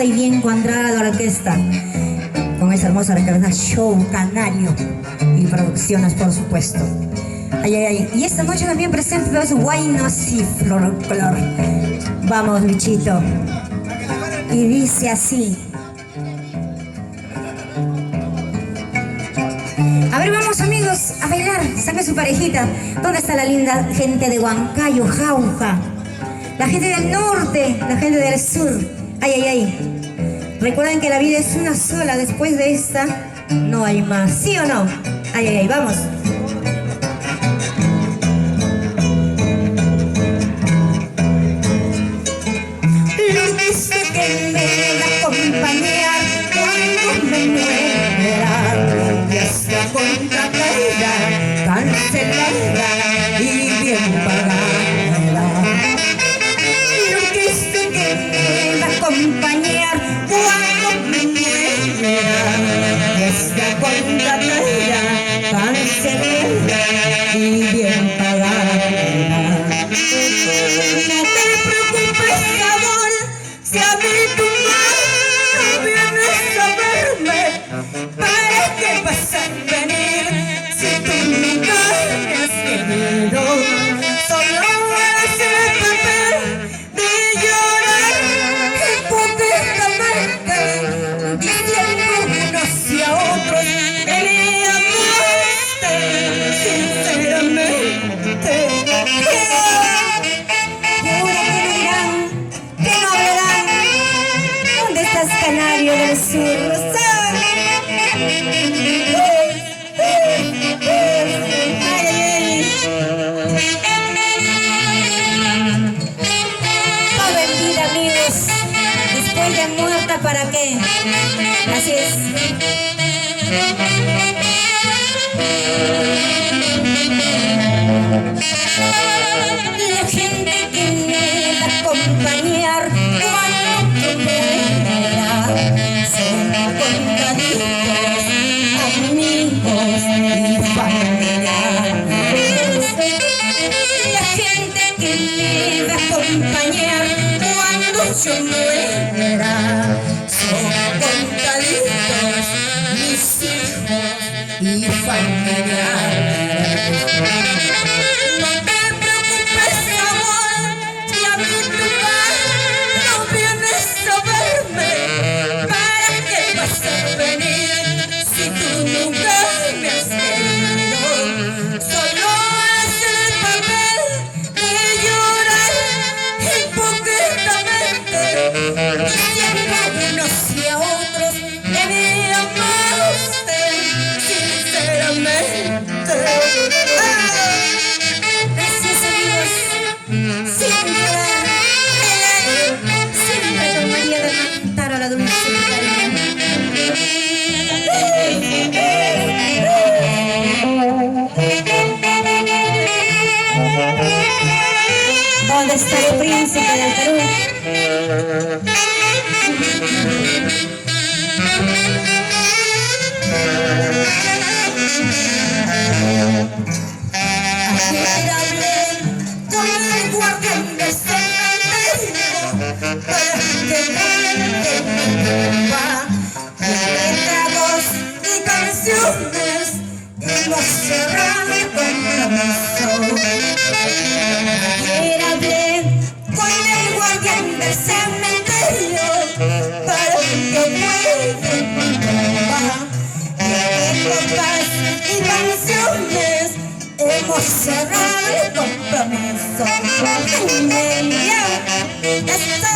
Y bien cuadrada la orquesta con esa hermosa recabeza show canario y producciones, por supuesto. Ay, ay, ay. Y esta noche también presente los guainos y folclor. Vamos, Luchito. Y dice así. A ver, vamos, amigos, a bailar. Saque su parejita. ¿Dónde está la linda gente de Huancayo, Jauja? La gente del norte, la gente del sur. Ay, ay, ay. Recuerden que la vida es una sola. Después de esta, no hay más. ¿Sí o no? Ay, ay, ay. Vamos. Lo dice que me va a acompañar cuando me muera. Y esta contratada, cancelada y bien pagada. Lo dice que me va a acompañar cuando me muera. Y esta contratada, cancelada y bien pagada. No te preocupes, amor, si a mí tu mano vienes a verme, ¿para qué vas a venir si tú nunca me has querido? Solo hacer el papel de llorar hipócritamente, diciendo unos y a otros que me amaste sinceramente. Canario del sur, todo en vida, amigos. Después de muerta, ¿para qué? Así es. La gente que me va a acompañar cuando muera son contaditos, amigos y familiares. La gente que me va a acompañar cuando yo muera son contaditos, mis hijos y familiares. No te preocupes, amor, si a mí tu madre no vienes a verme, ¿para qué vas a venir si tú nunca me has querido? Solo hacer el papel de llorar hipócritamente, diciendo a unos y a otros que me amaste sinceramente. Gracias, amigos. Sin llorar, siempre con María de Mantaro, la dulce ¿dónde está el príncipe del Perú? Ayer hablé con el guardián del cementerio para que me va de tragos y canciones hemos cerrado el compromiso. Ayer hablé con el guardián del cementerio para que vuelva de copas y canciones hemos cerrado el compromiso. Ya está.